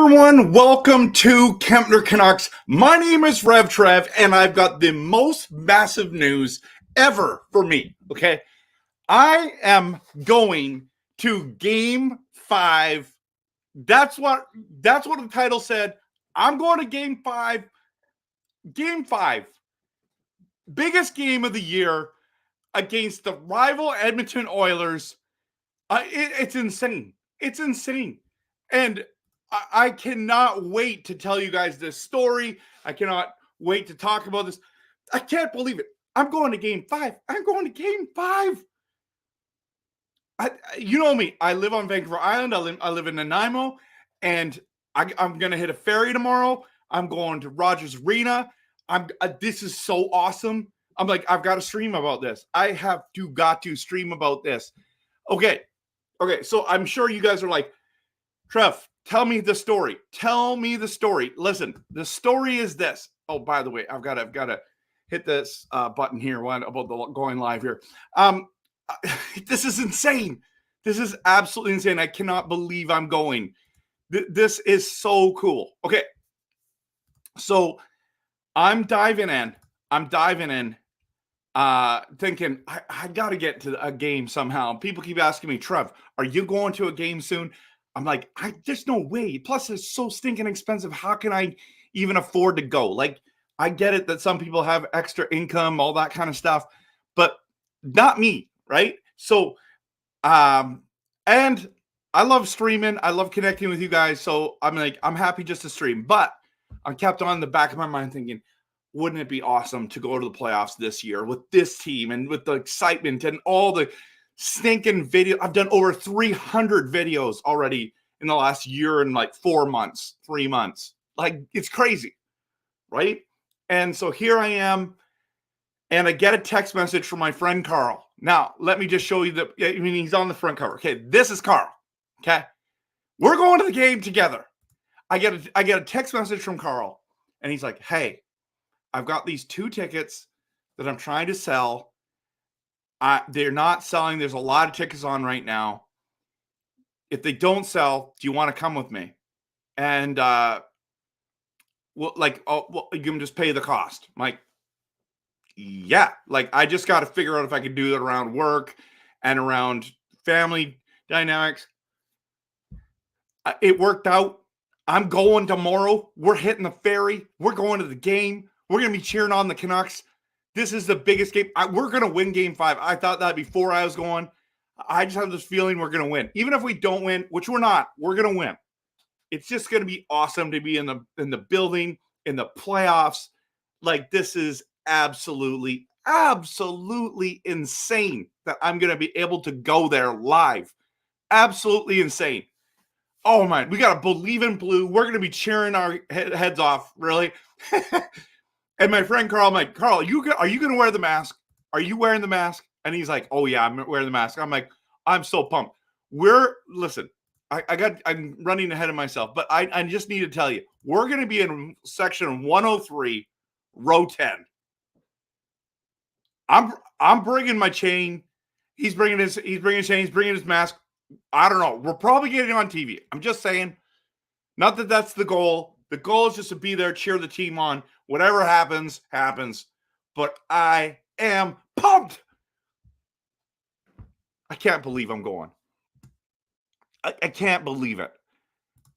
everyone, welcome to Kempner Canucks. My name is RevTrev, and I've got the most massive news ever for me, okay? I am going to Game 5. That's what the title said. I'm going to Game 5. Game 5. Biggest game of the year against the rival Edmonton Oilers. It's insane. It's insane. And I cannot wait to tell you guys this story. I cannot wait to talk about this. I can't believe it. I'm going to Game 5. I'm going to Game 5. You know me. I live on Vancouver Island. I live in Nanaimo, and I'm going to hit a ferry tomorrow. I'm going to Rogers Arena. This is so awesome. I'm like, I've got to stream about this. I have got to stream about this. Okay, so I'm sure you guys are like, Trev, tell me the story. Tell me the story. Listen, the story is this. Oh, by the way, I've got to hit this button here about the going live here. This is insane. This is absolutely insane. I cannot believe I'm going. This is so cool. Okay, so I'm diving in. Thinking I got to get to a game somehow. People keep asking me, Trev, are you going to a game soon? I'm like, there's no way. Plus, it's so stinking expensive. How can I even afford to go? Like, I get it that some people have extra income, all that kind of stuff, but not me, right? So, and I love streaming. I love connecting with you guys. So I'm like, I'm happy just to stream. But I kept on in the back of my mind thinking, wouldn't it be awesome to go to the playoffs this year with this team and with the excitement and all the stinking video? I've done over 300 videos already in the last year and like 3 months. Like, it's crazy, right? And so here I am, and I get a text message from my friend Carl. Now, let me just show you he's on the front cover. Okay, this is Carl. Okay, we're going to the game together. I get a text message from Carl, and he's like, hey, I've got these 2 tickets that I'm trying to sell. They're not selling. There's a lot of tickets on right now. If they don't sell, do you want to come with me? And you can just pay the cost. I'm like, yeah. Like, I just got to figure out if I can do it around work and around family dynamics. It worked out. I'm going tomorrow. We're hitting the ferry. We're going to the game. We're going to be cheering on the Canucks. This is the biggest game. We're going to win Game 5. I thought that before I was going. I just have this feeling we're going to win. Even if we don't win, which we're not, we're going to win. It's just going to be awesome to be in the building, in the playoffs. Like, this is absolutely insane that I'm going to be able to go there live. Absolutely insane. Oh, man, we got to believe in blue. We're going to be cheering our heads off, really. And my friend Carl, I'm like, Carl, are you going to wear the mask? Are you wearing the mask? And he's like, oh, yeah, I'm wearing the mask. I'm like, I'm so pumped. Listen, I'm running ahead of myself, but I just need to tell you, we're going to be in section 103, row 10. I'm bringing my chain. He's bringing his chain. He's bringing his mask. I don't know. We're probably getting on TV. I'm just saying. Not that that's the goal. The goal is just to be there, cheer the team on. Whatever happens, happens. But I am pumped. I can't believe I'm going. I can't believe it.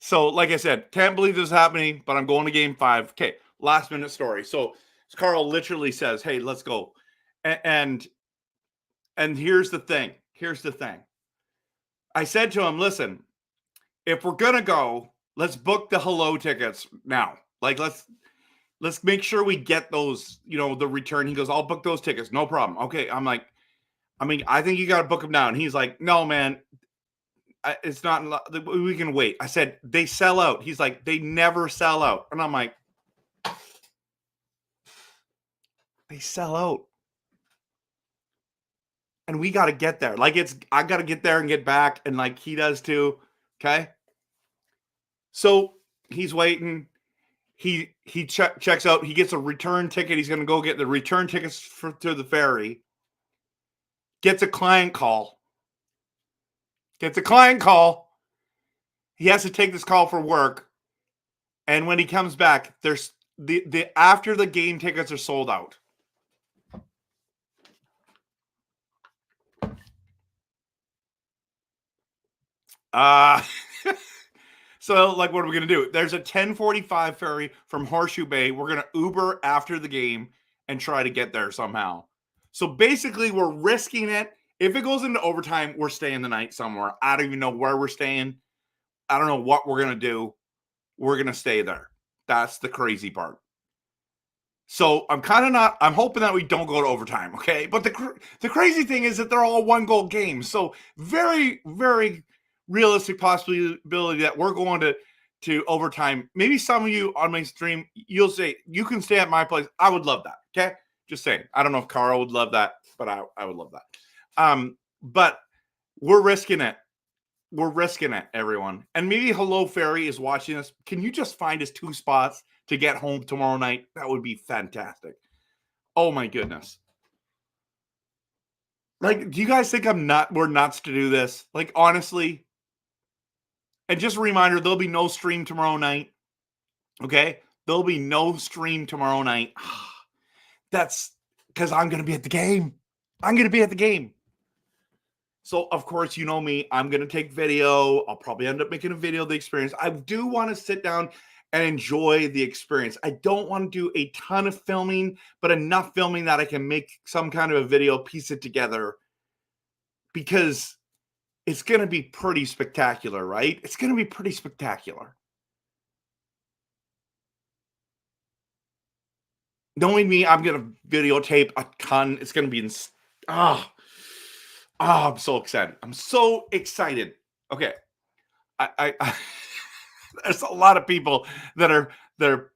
So, like I said, can't believe this is happening, but I'm going to Game 5. Okay, last minute story. So Carl literally says, hey, let's go. And here's the thing. I said to him, listen, if we're going to go, let's book the hello tickets now. Like, let's make sure we get those, the return. He goes, I'll book those tickets. No problem. Okay. I'm like, I think you got to book them now. And he's like, no, man, it's not, we can wait. I said, they sell out. He's like, they never sell out. And I'm like, they sell out. And we got to get there. Like, I got to get there and get back. And like, he does too. Okay. So he's waiting. He checks out. He gets a return ticket. He's going to go get the return tickets to the ferry. Gets a client call. He has to take this call for work. And when he comes back, there's the after the game tickets are sold out. So like, what are we going to do? There's a 10:45 ferry from Horseshoe Bay. We're going to Uber after the game and try to get there somehow. So basically, we're risking it. If it goes into overtime, we're staying the night somewhere. I don't even know where we're staying. I don't know what we're going to do. We're going to stay there. That's the crazy part. So I'm hoping that we don't go to overtime, okay? But the crazy thing is that they're all 1-goal games. So very, very realistic possibility that we're going to overtime. Maybe some of you on my stream, you'll say, you can stay at my place. I would love that, okay? Just saying. I don't know if Carl would love that, but I would love that. But we're risking it. We're risking it, everyone. And maybe Hello Ferry is watching us. Can you just find us 2 spots to get home tomorrow night? That would be fantastic. Oh my goodness. Like, do you guys think we're nuts to do this? Like, honestly. And just a reminder, there'll be no stream tomorrow night. Okay? There'll be no stream tomorrow night. That's because I'm going to be at the game. I'm going to be at the game. So, of course, you know me. I'm going to take video. I'll probably end up making a video of the experience. I do want to sit down and enjoy the experience. I don't want to do a ton of filming, but enough filming that I can make some kind of a video, piece it together, because it's going to be pretty spectacular, right? It's going to be pretty spectacular. Knowing me, I'm going to videotape a ton. It's going to be I'm so excited. I'm so excited. Okay. I there's a lot of people they're they're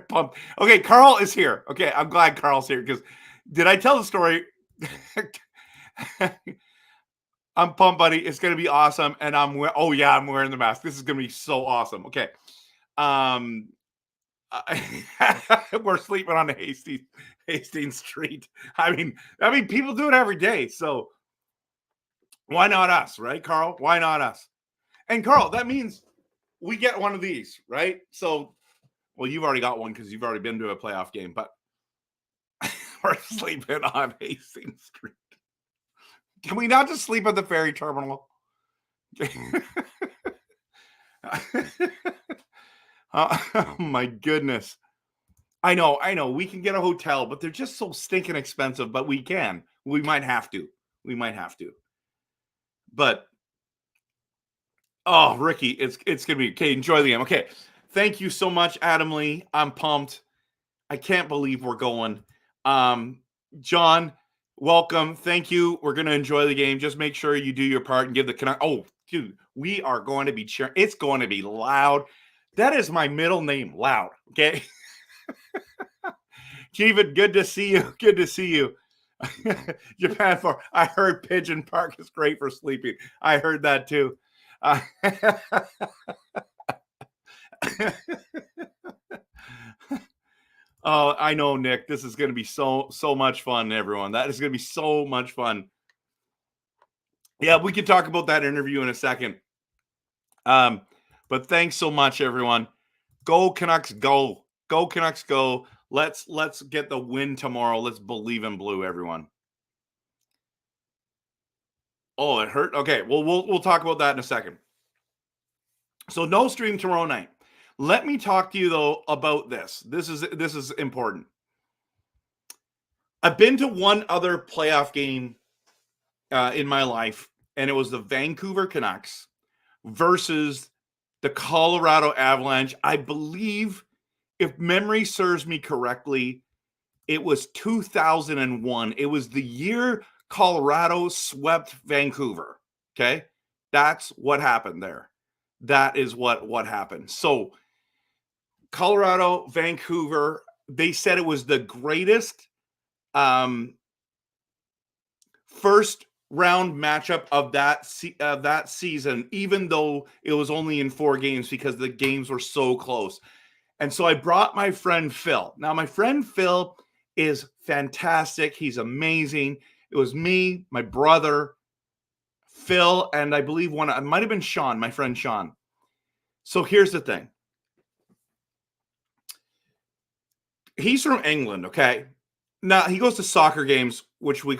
pumped. Okay, Carl is here. Okay, I'm glad Carl's here because did I tell the story? I'm pumped, buddy. It's gonna be awesome. And I'm wearing the mask. This is gonna be so awesome. Okay. We're sleeping on the Hastings Street. I mean, people do it every day. So why not us, right, Carl? Why not us? And Carl, that means we get one of these, right? So, well, you've already got one because you've already been to a playoff game, but we're sleeping on Hastings Street. Can we not just sleep at the ferry terminal? Oh my goodness. I know. We can get a hotel, but they're just so stinking expensive, but we can. We might have to. But oh, Ricky, it's gonna be okay. Enjoy the game. Okay. Thank you so much, Adam Lee. I'm pumped. I can't believe we're going. John, welcome. Thank you. We're gonna enjoy the game. Just make sure you do your part and give the Canucks. Oh, dude, we are going to be cheering. It's going to be loud. That is my middle name, Loud. Okay. Keevan, good to see you. Good to see you. Japan for I heard Pigeon Park is great for sleeping. I heard that too. Oh, I know, Nick. This is going to be so much fun, everyone. That is going to be so much fun. Yeah, we can talk about that interview in a second. But thanks so much, everyone. Go Canucks, go! Go Canucks, go! Let's get the win tomorrow. Let's believe in blue, everyone. Oh, it hurt. Okay, well, we'll talk about that in a second. So no stream tomorrow night. Let me talk to you though about this. This is important. I've been to one other playoff game in my life, and it was the Vancouver Canucks versus the Colorado Avalanche. I believe, if memory serves me correctly, it was 2001. It was the year Colorado swept Vancouver. Okay, that's what happened there. That is what happened. So Colorado, Vancouver, they said it was the greatest first round matchup of that season, even though it was only in 4 games because the games were so close. And so I brought my friend Phil. Now, my friend Phil is fantastic. He's amazing. It was me, my brother, Phil, and I believe it might have been Sean, my friend Sean. So here's the thing. he's from England, okay? Now he goes to soccer games, which they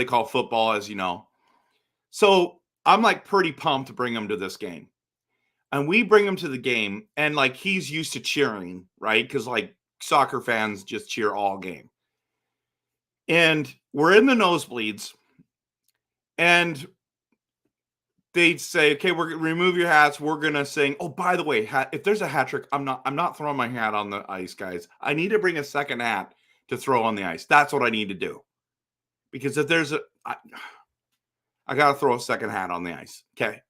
call football, as you know. So I'm like pretty pumped to bring him to this game. And we bring him to the game, and like he's used to cheering, right? Because like soccer fans just cheer all game. And we're in the nosebleeds, and they'd say, "Okay, we're gonna remove your hats. We're gonna sing." Oh, by the way, if there's a hat trick, I'm not throwing my hat on the ice, guys. I need to bring a second hat to throw on the ice. That's what I need to do. Because if there's I gotta throw a second hat on the ice. Okay.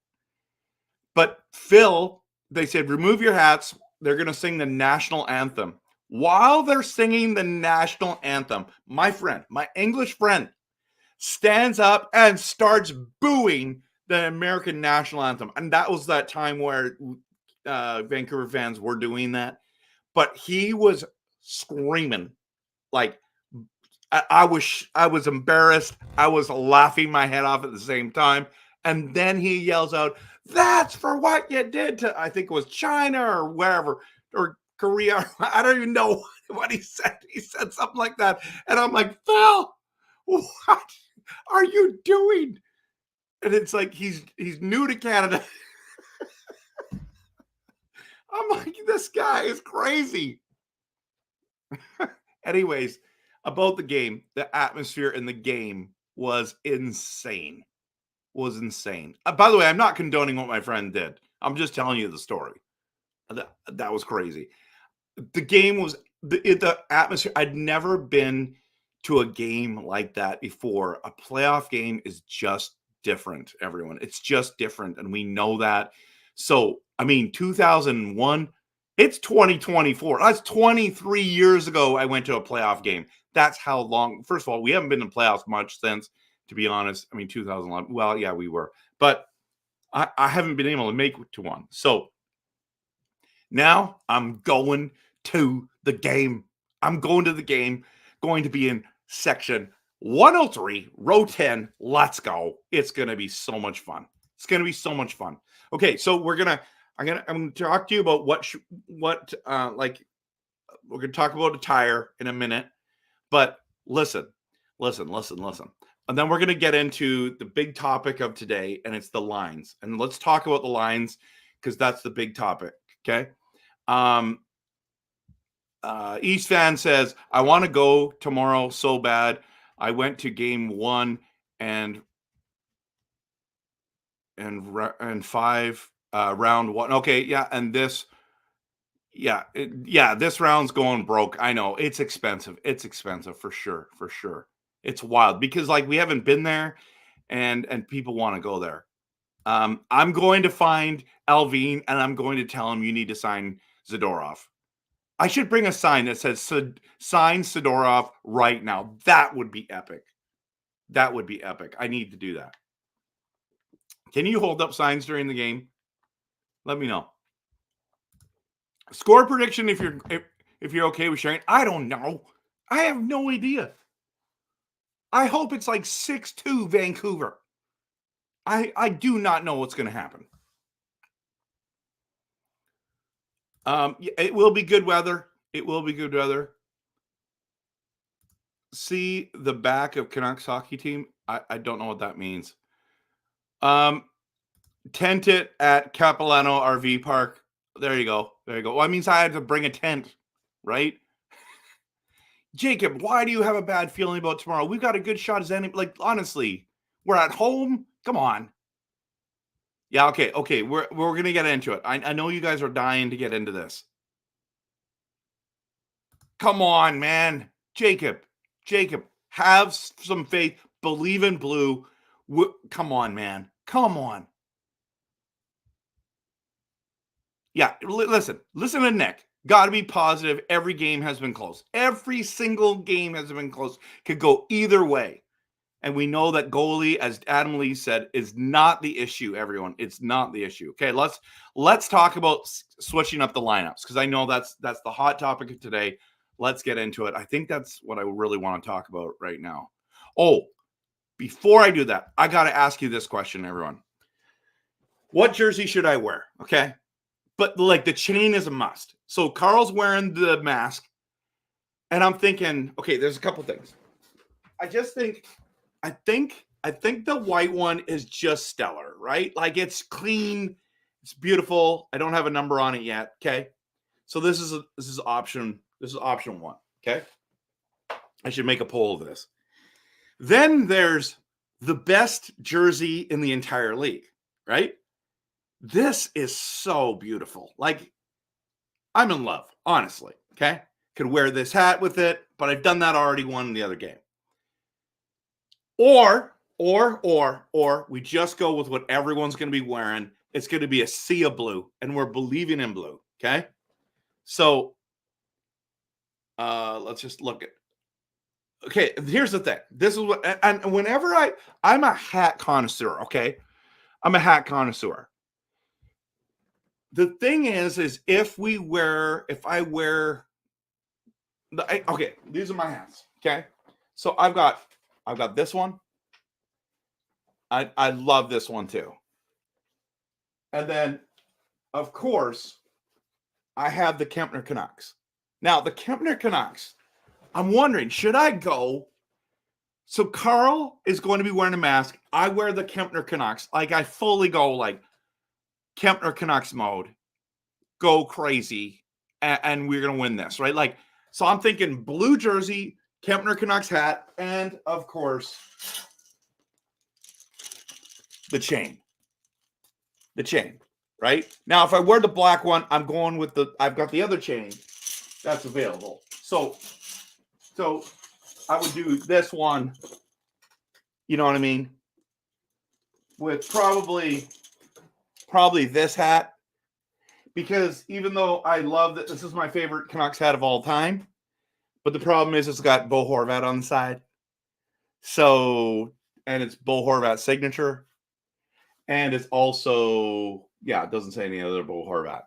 But Phil, they said, remove your hats. They're gonna sing the national anthem. While they're singing the national anthem, my friend, my English friend, stands up and starts booing the American national anthem. And that was that time where Vancouver fans were doing that. But he was screaming. Like, I was embarrassed. I was laughing my head off at the same time. And then he yells out, "That's for what you did to," I think it was China or wherever, or Korea. I don't even know what he said. He said something like that. And I'm like, Phil, what are you doing? And it's like he's new to Canada. I'm like, this guy is crazy. Anyways, about the game, the atmosphere in the game was insane. By the way, I'm not condoning what my friend did. I'm just telling you the story. That was crazy. The game was the atmosphere. I'd never been to a game like that before. A playoff game is just different, everyone. It's just different, and we know that. So, I mean, 2001, it's 2024. That's 23 years ago I went to a playoff game. That's how long. First of all, we haven't been in playoffs much since, to be honest. I mean, 2011. Well, yeah, we were. But I haven't been able to make it to one. So now I'm going to the game. I'm going to the game. Going to be in section 103, row 10. Let's go. It's going to be so much fun. It's going to be so much fun. Okay, so I'm going to talk to you about we're going to talk about a tire in a minute. But listen. And then we're going to get into the big topic of today, and it's the lines. And let's talk about the lines because that's the big topic, okay? East fan says, I want to go tomorrow so bad. I went to game 1 and 5, round 1. Okay, yeah, and this this round's going broke. I know it's expensive. It's expensive for sure. It's wild because like we haven't been there, and people want to go there. I'm going to find Alvin and I'm going to tell him you need to sign Zadorov. I should bring a sign that says sign Zadorov right now. That would be epic. I need to do that. Can you hold up signs during the game? Let me know. Score prediction if you're okay with sharing. I don't know. I have no idea. I hope it's like 6-2 Vancouver. I do not know what's going to happen. It will be good weather. See the back of Canucks hockey team. I don't know what that means. Tent it at Capilano RV Park. There you go. Well, that means I had to bring a tent, right? Jacob, why do you have a bad feeling about tomorrow? We've got a good shot as any. Like, honestly, we're at home. Come on. Yeah, okay. We're gonna get into it. I know you guys are dying to get into this. Come on, man. Jacob, have some faith. Believe in blue. Come on, man. Come on. Yeah, listen to Nick. Got to be positive. Every game has been close. Every single game has been close. Could go either way. And we know that goalie, as Adam Lee said, is not the issue, everyone. It's not the issue. Okay, let's talk about switching up the lineups because I know that's the hot topic of today. Let's get into it. I think that's what I really want to talk about right now. Oh, before I do that, I got to ask you this question, everyone. What jersey should I wear? Okay. But like the chain is a must. So Carl's wearing the mask. And I'm thinking, okay, there's a couple things. I think the white one is just stellar, right? Like it's clean, it's beautiful. I don't have a number on it yet. Okay. So this is option one. Okay. I should make a poll of this. Then there's the best jersey in the entire league, right? This is so beautiful. Like, I'm in love, honestly. Okay. Could wear this hat with it, but I've done that already one in the other game. Or we just go with what everyone's going to be wearing. It's going to be a sea of blue, and we're believing in blue. Okay. So let's just look at. Okay, here's the thing. This is what, and whenever I'm a hat connoisseur. Okay, I'm a hat connoisseur. The thing is if I wear okay, these are my hats. Okay, so I've got this one. I love this one too. And then, of course, I have the Kempner Canucks. Now, the Kempner Canucks, I'm wondering, should I go? So Carl is going to be wearing a mask. I wear the Kempner Canucks. Like, I fully go like Kempner Canucks mode. Go crazy. And we're going to win this, right? Like, so I'm thinking blue jersey, Kempner Canucks hat, and, of course, the chain. The chain, right? Now, if I wear the black one, I'm going with I've got the other chain that's available. So I would do this one, you know what I mean? With probably this hat, because even though I love that this is my favorite Canucks hat of all time, but the problem is it's got Bo Horvat on the side. So, and it's Bo Horvat's signature. And it's also, it doesn't say any other Bo Horvat.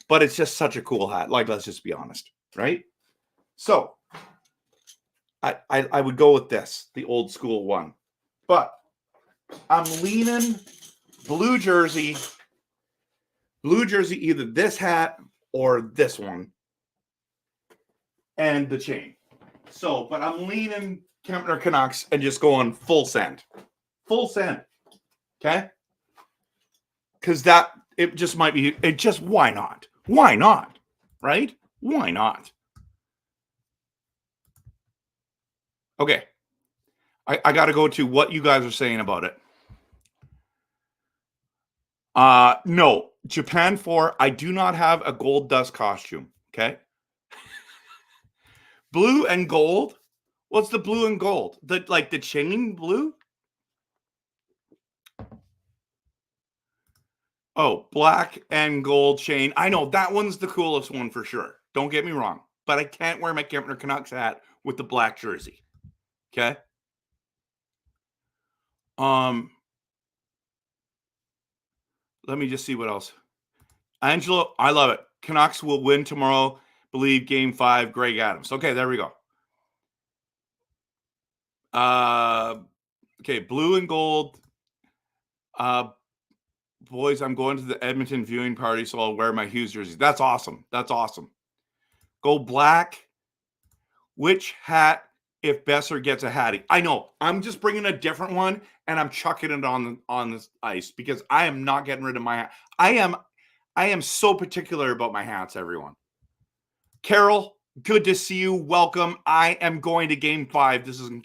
But it's just such a cool hat. Like, let's just be honest, right? So, I would go with this, the old school one. But I'm leaning blue jersey, either this hat or this one. And the chain. So, but I'm leaning Kempner Canucks and just going full send. Full send. Okay? Because it just might be, why not? Why not? Right? Why not? Okay. I got to go to what you guys are saying about it. No. Japan 4, I do not have a gold dust costume. Okay. Blue and gold? What's the blue and gold? The chain blue? Oh, black and gold chain. I know that one's the coolest one for sure. Don't get me wrong. But I can't wear my Kempner Canucks hat with the black jersey. Okay? Let me just see what else. Angelo, I love it. Canucks will win tomorrow. Believe game 5, Greg Adams. Okay, there we go. Okay, blue and gold. Boys, I'm going to the Edmonton viewing party, so I'll wear my Hughes jersey. That's awesome. That's awesome. Go black. Which hat if Besser gets a hattie? I know. I'm just bringing a different one, and I'm chucking it on this ice because I am not getting rid of my hat. I am so particular about my hats, everyone. Carol, good to see you. Welcome. I am going to game 5.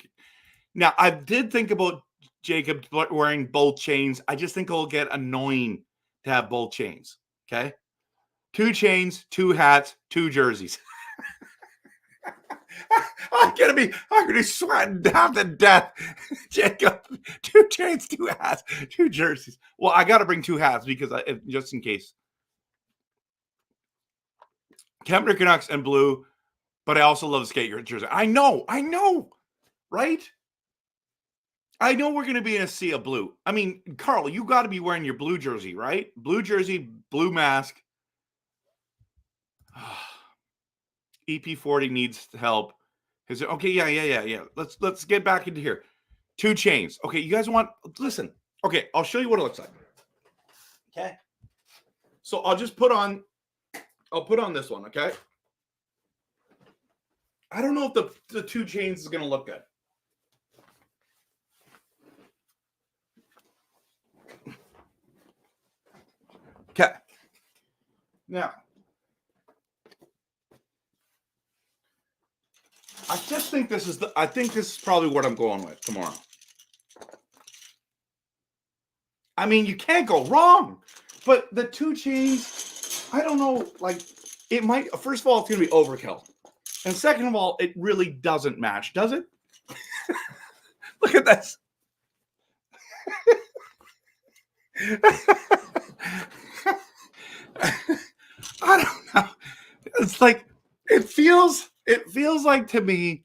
Now, I did think about Jacob wearing both chains. I just think it'll get annoying to have both chains. Okay. 2 chains, 2 hats, 2 jerseys. I'm gonna be sweating down to death. Jacob, 2 chains, 2 hats, 2 jerseys. Well, I got to bring 2 hats because just in case. Kempner Canucks and blue, but I also love the skate jersey. I know, right? I know we're going to be in a sea of blue. I mean, Carl, you got to be wearing your blue jersey, right? Blue jersey, blue mask. EP40 needs help. Okay, yeah. Let's get back into here. 2 chains. Okay, you guys listen. Okay, I'll show you what it looks like. Okay. So I'll put on this one, okay? I don't know if the 2 chains is going to look good. Okay. Now, I just think this is probably what I'm going with tomorrow. I mean, you can't go wrong. But the 2 chains, I don't know, like it might, first of all, it's going to be overkill. And second of all, it really doesn't match, does it? Look at this. I don't know. It's like it feels like to me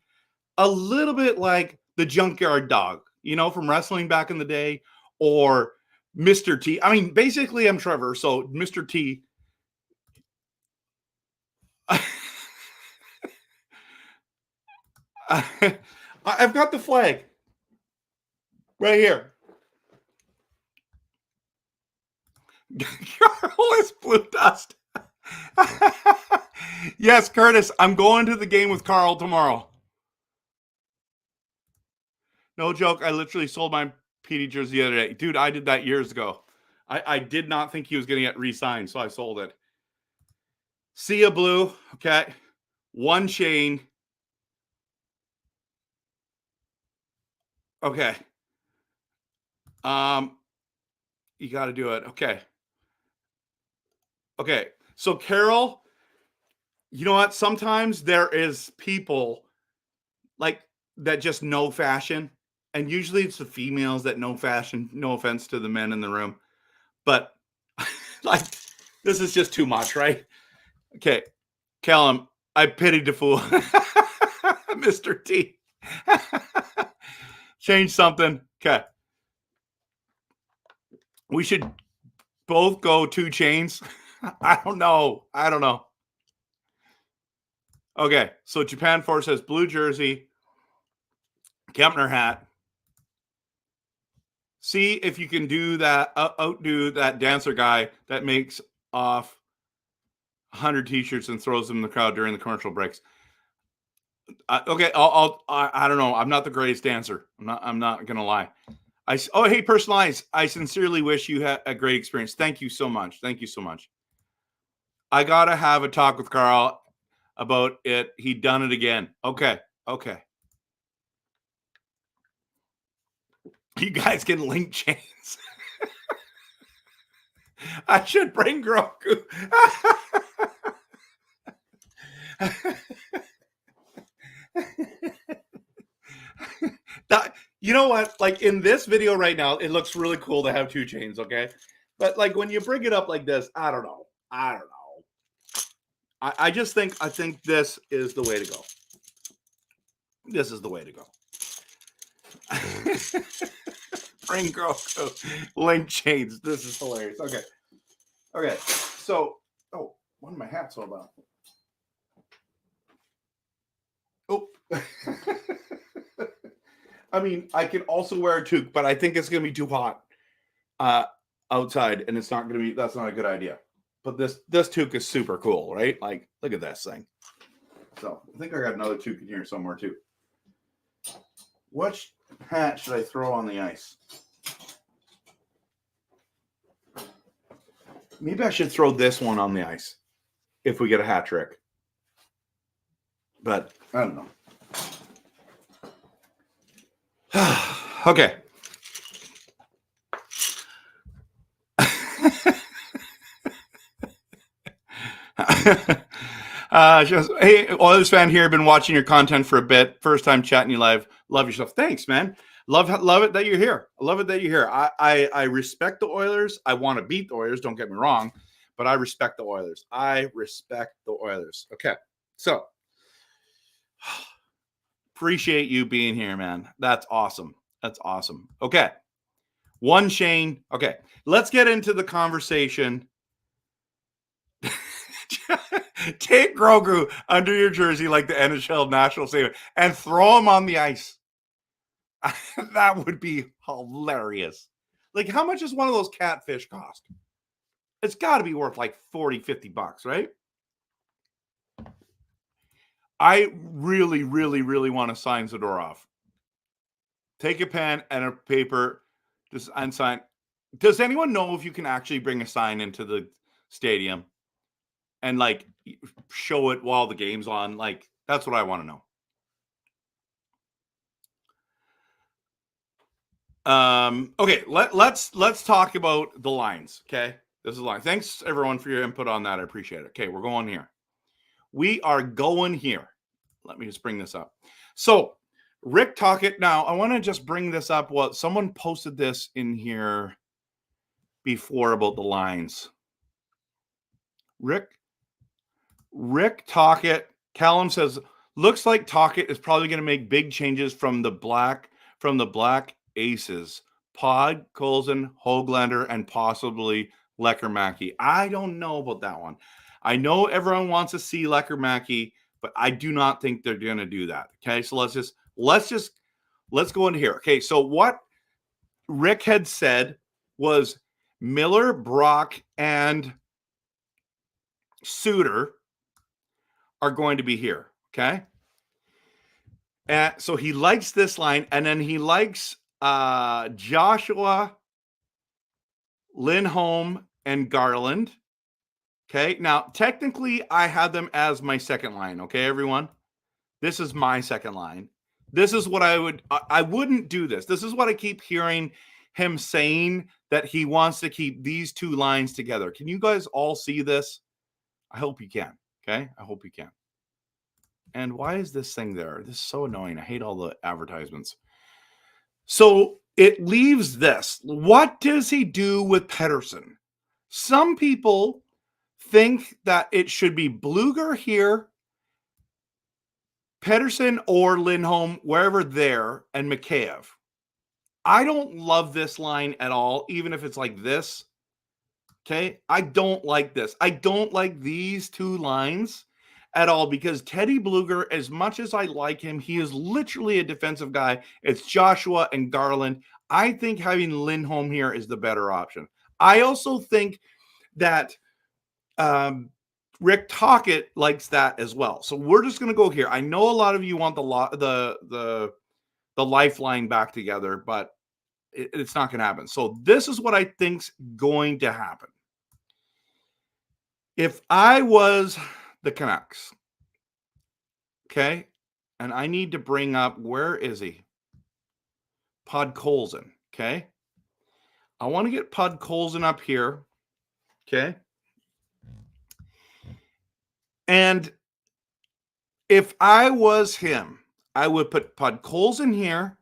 a little bit like the Junkyard Dog, you know, from wrestling back in the day, or Mr. T. I mean, basically, I'm Trevor, so Mr. T. I've got the flag right here. Carl is blue dust. Yes, Curtis, I'm going to the game with Carl tomorrow. No joke. I literally sold my PD jersey the other day. Dude, I did that years ago. I did not think he was going to get re-signed, so I sold it. See ya, blue. Okay. 1 chain. Okay. You got to do it. Okay. Okay. So Carol, you know what? Sometimes there is people like that just know fashion, and usually it's the females that know fashion. No offense to the men in the room, but like this is just too much, right? Okay. Callum, I pitied the fool. Mr. T. Change something. Okay. We should both go 2 chains. I don't know. Okay. So Japan Force says blue jersey, Kempner hat. See if you can do that, outdo that dancer guy that makes off 100 t-shirts and throws them in the crowd during the commercial breaks. Okay, I don't know. I'm not the greatest dancer. I'm not gonna lie. Hey, Personalized. I sincerely wish you had a great experience. Thank you so much. I gotta have a talk with Carl about it. He'd done it again. Okay. You guys can link chains. I should bring Groku. You know what? Like in this video right now, it looks really cool to have 2 chains, okay? But like when you bring it up like this, I don't know. I think this is the way to go. Bring Groku. Link chains. This is hilarious. Okay. So, one of my hats fell down. Oh. I mean, I could also wear a toque, but I think it's going to be too hot outside, and that's not a good idea. But this toque is super cool, right? Like, look at this thing. So, I think I got another toque in here somewhere, too. What hat should I throw on the ice? Maybe I should throw this one on the ice if we get a hat trick. But, I don't know. Okay. Hey, Oilers fan here. Been watching your content for a bit. First time chatting you live. Love your stuff. Thanks, man. Love it that you're here. I respect the Oilers. I want to beat the Oilers. Don't get me wrong, but I respect the Oilers. Okay, so appreciate you being here, man. That's awesome. Okay, 1 chain. Okay, let's get into the conversation. Take Grogu under your jersey like the NHL national savior and throw him on the ice. That would be hilarious. Like, how much does one of those catfish cost? It's got to be worth like $40-50, right? I really, really, really want to sign Zadorov. Take a pen and a paper, just unsign. Does anyone know if you can actually bring a sign into the stadium and like show it while the game's on? Like, that's what I want to know. Okay, let's talk about the lines. Okay, this is the line. Thanks everyone for your input on that. I appreciate it. Okay, we're going here. We are going here. Let me just bring this up. So Rick Tocchet. Now I want to just bring this up. Well, someone posted this in here before about the lines. Rick Tocchet. Callum says looks like Tocchet is probably going to make big changes from the black Aces, Pod, Colson, Höglander, and possibly Lekkerimäki. I don't know about that one. I know everyone wants to see Lekkerimäki, but I do not think they're going to do that. Okay, so let's go into here. Okay, so what Rick had said was Miller, Brock, and Suter are going to be here. Okay, and so he likes this line, and then he likes Joshua, Lindholm, and Garland. Okay, now technically I have them as my second line. Okay, everyone, this is my second line. This is what I wouldn't do this. This is what I keep hearing him saying, that he wants to keep these two lines together. Can you guys all see this? I hope you can. Okay, I hope you can. And why is this thing there? This is so annoying. I hate all the advertisements. So it leaves this. What does he do with Pettersson? Some people think that it should be Blueger here, Pettersson or Lindholm, wherever there, and Mikheyev. I don't love this line at all, even if it's like this. Okay? I don't like this. I don't like these two lines at all, because Teddy Blueger, as much as I like him, he is literally a defensive guy. It's Joshua and Garland. I think having Lindholm here is the better option. I also think that Rick Tocchet likes that as well. So we're just going to go here. I know a lot of you want the lifeline back together, but it's not going to happen. So this is what I think's going to happen. If I was the Canucks, okay, and I need to bring up, where is he? Podkolzin, okay? I want to get Podkolzin up here, okay? And if I was him, I would put Podkolzin here.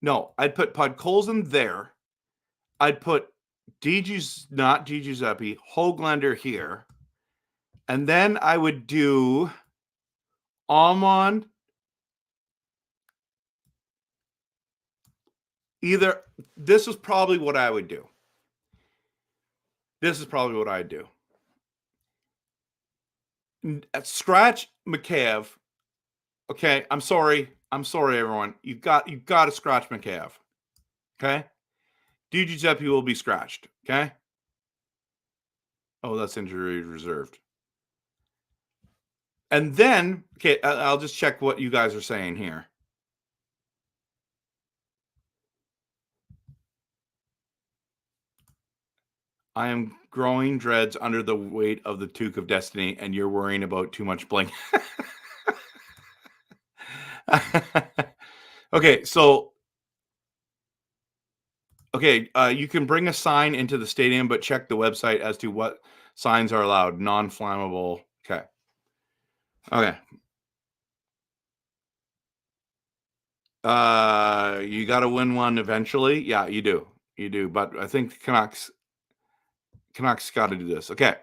No, I'd put Podkolzin there. I'd put not Giuseppe, Höglander here. And then I would do Almond. Either, this is probably what I would do. This is probably what I'd do. Scratch Mikheyev. Okay, I'm sorry, everyone. You've got to scratch Mikheyev. Okay, Giuseppe will be scratched. Okay. Oh, that's injury reserved. And then, okay, I'll just check what you guys are saying here. I am growing dreads under the weight of the toque of destiny, and you're worrying about too much bling. Okay, so you can bring a sign into the stadium, but check the website as to what signs are allowed. Non-flammable. Okay. You got to win one eventually. Yeah, you do. But I think Canucks got to do this. Okay.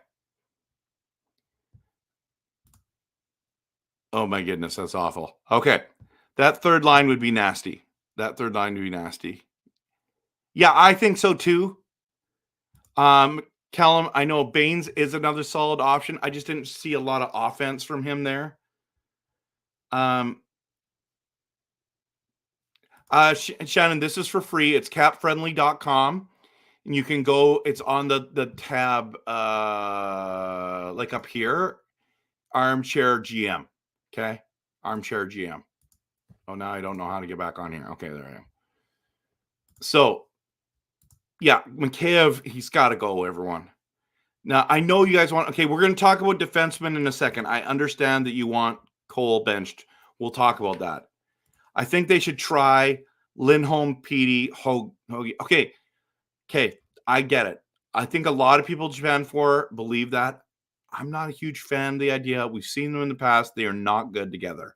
Oh my goodness, that's awful. Okay. That third line would be nasty. Yeah, I think so too. Callum, I know Baines is another solid option. I just didn't see a lot of offense from him there. Shannon, this is for free. It's capfriendly.com. And you can go, it's on the tab, like up here, Armchair GM. Okay. Armchair GM. Oh, now I don't know how to get back on here. Okay, there I am. So, yeah, Mikheyev, he's got to go, everyone. Now, I know you guys want... Okay, we're going to talk about defensemen in a second. I understand that you want Cole benched. We'll talk about that. I think they should try Lindholm, Petey, Hoagie. Okay, I get it. I think a lot of people Japan for believe that. I'm not a huge fan of the idea. We've seen them in the past. They are not good together.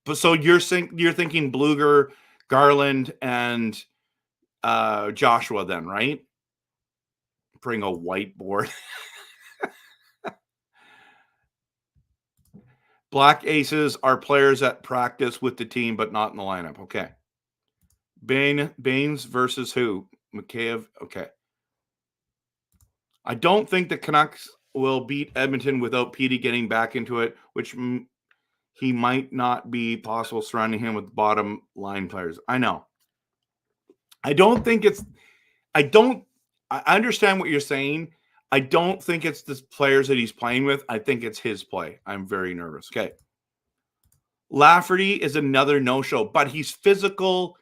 But so you're thinking Bluger, Garland, and Joshua then, right? Bring a whiteboard. Black Aces are players that practice with the team, but not in the lineup. Okay. Baines versus who? Mikheyev. Okay. I don't think the Canucks will beat Edmonton without Petey getting back into it, which he might not be possible surrounding him with bottom line players. I know. I understand what you're saying. I don't think it's the players that he's playing with. I think it's his play. I'm very nervous. Okay. Lafferty is another no-show, but he's physical.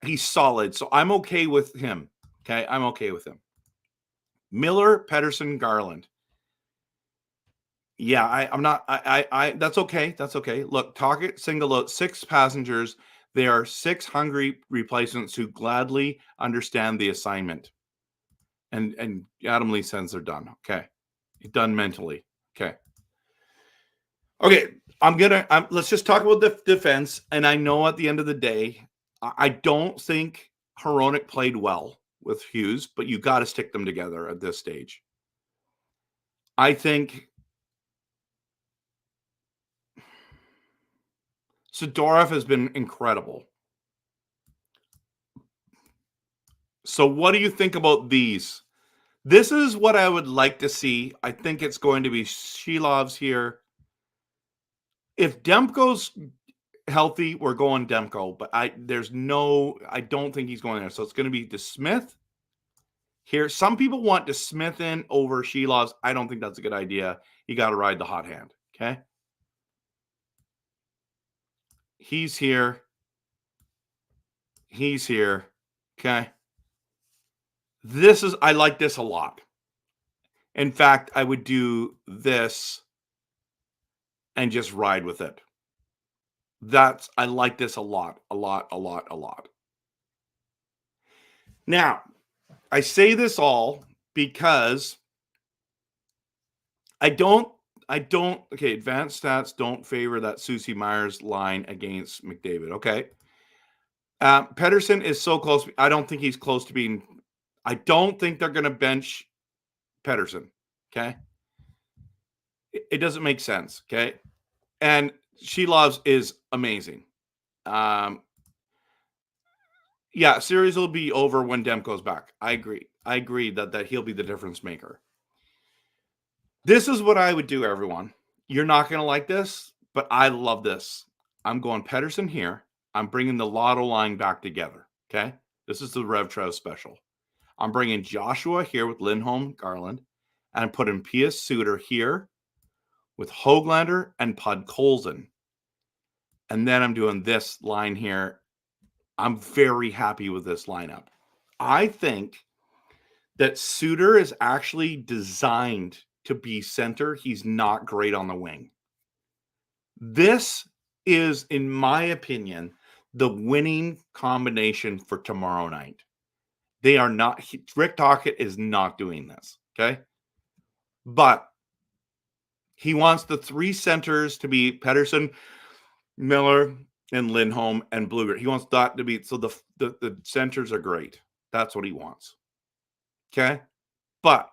He's solid. So I'm okay with him. Okay. I'm okay with him. Miller, Pettersson, Garland. Yeah, I'm not. That's okay. That's okay. Look, Tocchet single out 6 passengers. They are 6 hungry replacements who gladly understand the assignment. And Adam Lee says they're done. Okay, done mentally. Okay. Okay, let's just talk about the defense. And I know at the end of the day, I don't think Hronek played well with Hughes, but you got to stick them together at this stage. I think Sidorov has been incredible. So what do you think about these? This is what I would like to see. I think it's going to be Shilov's here. If Demko's healthy, we're going Demko, but I don't think he's going there. So it's going to be DeSmith here. Some people want DeSmith in over Shilov's. I don't think that's a good idea. You got to ride the hot hand. Okay. He's here. He's here. Okay. I like this a lot. In fact, I would do this and just ride with it. I like this a lot. Now, I say this all because okay, advanced stats don't favor that Susie Myers line against McDavid. Okay. Pettersson is so close. I don't think he's close to being... I don't think they're going to bench Pettersson. Okay. It doesn't make sense. Okay. And Shilov's is amazing. Yeah, series will be over when Demko's back. I agree that he'll be the difference maker. This is what I would do, everyone. You're not going to like this, but I love this. I'm going Pettersson here. I'm bringing the Lotto line back together. Okay. This is the RevTrev special. I'm bringing Joshua here with Lindholm, Garland, and I'm putting Pius Suter here with Höglander and Podkolzin. And then I'm doing this line here. I'm very happy with this lineup. I think that Suter is actually designed to be center. He's not great on the wing. This is, in my opinion, the winning combination for tomorrow night. They are not... Rick Tocchet is not doing this, okay? But he wants the 3 centers to be Pettersson, Miller, and Lindholm, and Bluger. He wants that to be... So the centers are great. That's what he wants. Okay? But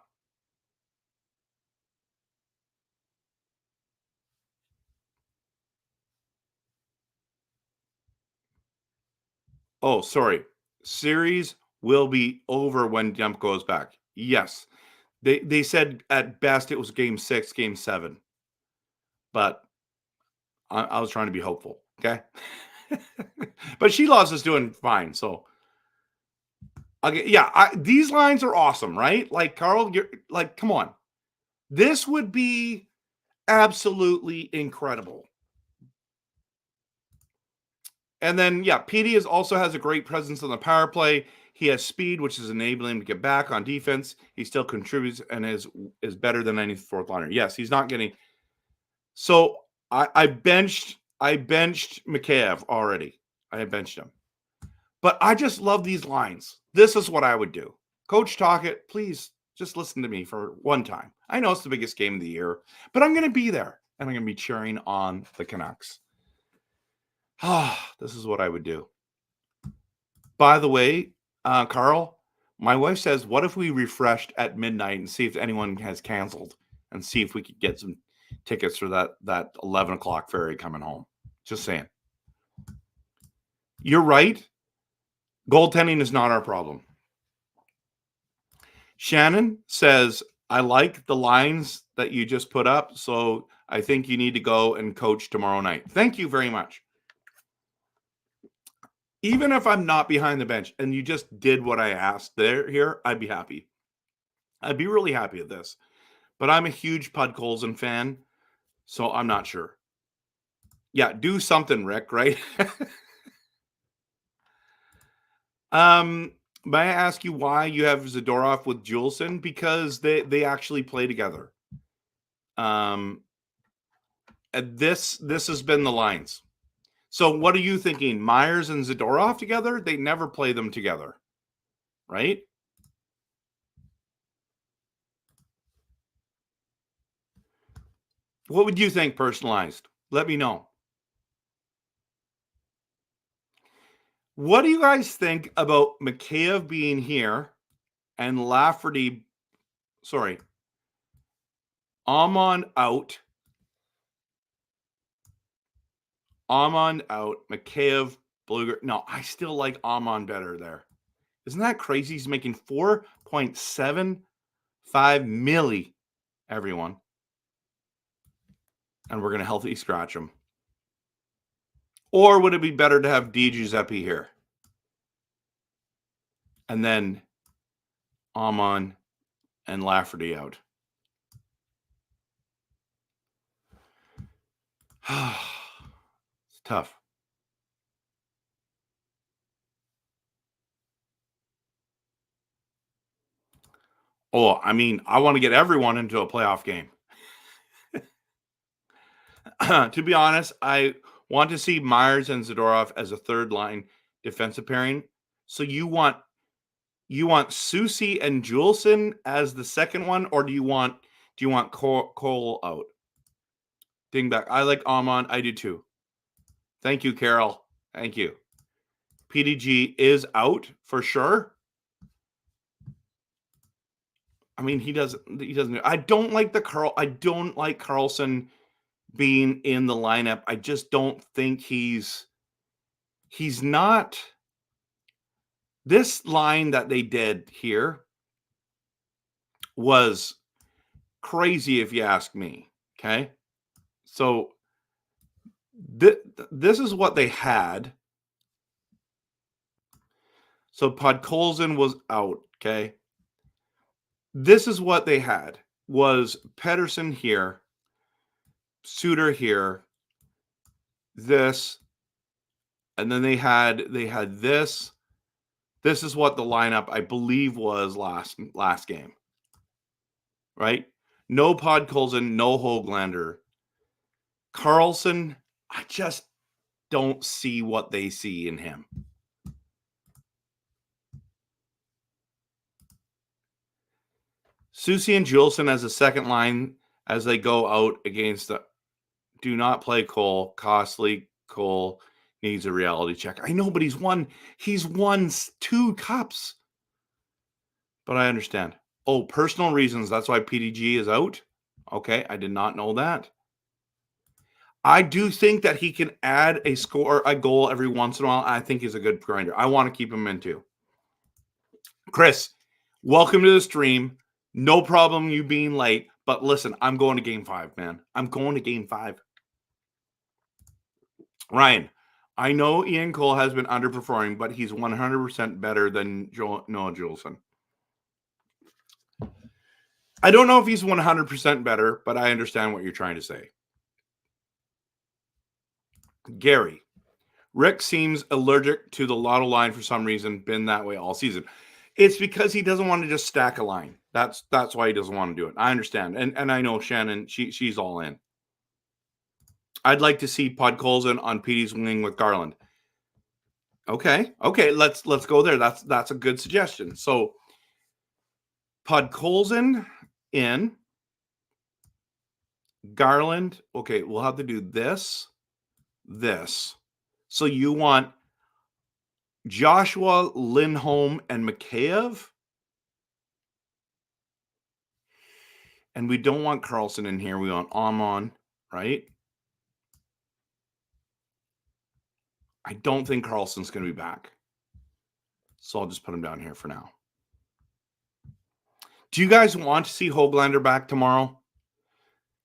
sorry. Series will be over when Demko is back. Yes. They said at best it was game 6, game 7. But I was trying to be hopeful. Okay? But Shilov's is doing fine. So, okay, yeah, these lines are awesome, right? Like, Carl, you're like, come on. This would be absolutely incredible. And then, yeah, PD also has a great presence on the power play. He has speed, which is enabling him to get back on defense. He still contributes and is better than any fourth liner. Yes, he's not getting. So I benched Mikheyev already. I had benched him. But I just love these lines. This is what I would do. Coach Tocchet, please just listen to me for one time. I know it's the biggest game of the year, but I'm going to be there, and I'm going to be cheering on the Canucks. This is what I would do. By the way, Carl, my wife says, what if we refreshed at midnight and see if anyone has canceled and see if we could get some tickets for that 11 o'clock ferry coming home? Just saying. You're right. Goaltending is not our problem. Shannon says, I like the lines that you just put up, so I think you need to go and coach tomorrow night. Thank you very much. Even if I'm not behind the bench and you just did what I asked here, I'd be happy. I'd be really happy at this. But I'm a huge Podkolzin fan, so I'm not sure. Yeah, do something, Rick, right? May I ask you why you have Zadorov with Juleson? Because they actually play together. This has been the lines. So what are you thinking? Myers and Zadorov together? They never play them together, right? What would you think personalized? Let me know. What do you guys think about Mikheyev being here and Lafferty, Amon out, Mikheyev, Blueger. No, I still like Amon better there. Isn't that crazy? He's making 4.75 milli, everyone. And we're going to healthy scratch him. Or would it be better to have Di Giuseppe here? And then Amon and Lafferty out. It's tough. Oh, I mean, I want to get everyone into a playoff game. To be honest, I want to see Myers and Zadorov as a third line defensive pairing. So you want Susie and Juleson as the second one, or do you want Cole out? Dingback. I like Amon. I do too. Thank you, Carol. Thank you. PDG is out for sure. I mean, he doesn't. I don't like Carlson being in the lineup. I just don't think he's not. This line that they did here was crazy, if you ask me. Okay, so this is what they had. So Podkolzin was out. Okay, this is what they had: was Pedersen here, Suter here, this, and then they had this. This is what the lineup, I believe, was last game, right? No Podkolzin, no Höglander. Carlson, I just don't see what they see in him. Susie and Juleson as a second line as they go out against the do not play Cole. Costly. Cole needs a reality check. I know, but he's won 2 cups. But I understand. Oh, personal reasons. That's why PDG is out. Okay, I did not know that. I do think that he can add a goal every once in a while. I think he's a good grinder. I want to keep him in too. Chris, welcome to the stream. No problem you being late. But listen, I'm going to game 5, man. I'm going to game 5. Ryan, I know Ian Cole has been underperforming, but he's 100% better than Noah Juleson. I don't know if he's 100% better, but I understand what you're trying to say. Gary, Rick seems allergic to the lotto line for some reason, been that way all season. It's because he doesn't want to just stack a line. That's why he doesn't want to do it. I understand. And I know Shannon, she's all in. I'd like to see Podkolzin on Petey's wing with Garland. Okay, let's go there. That's a good suggestion. So Podkolzin in, Garland. Okay, we'll have to do this. So you want Joshua, Lindholm, and Mikheyev? And we don't want Carlson in here. We want Amon, right? I don't think Carlson's going to be back. So I'll just put him down here for now. Do you guys want to see Höglander back tomorrow?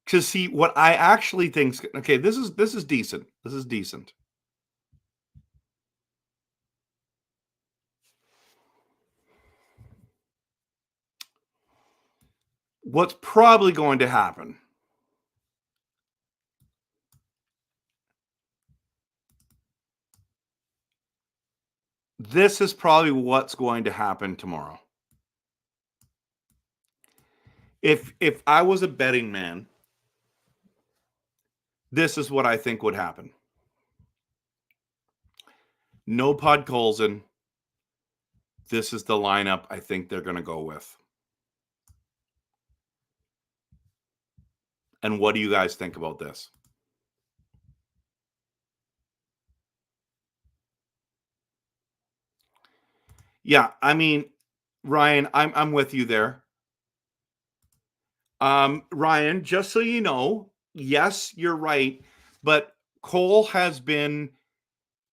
Because see, what I actually think, okay, this is decent. This is decent. What's probably going to happen? This is probably what's going to happen tomorrow. If I was a betting man, this is what I think would happen. No Podkolzin. This is the lineup I think they're going to go with. And what do you guys think about this? Yeah, I mean, Ryan, I'm with you there. Ryan, just so you know, yes, you're right, but Cole has been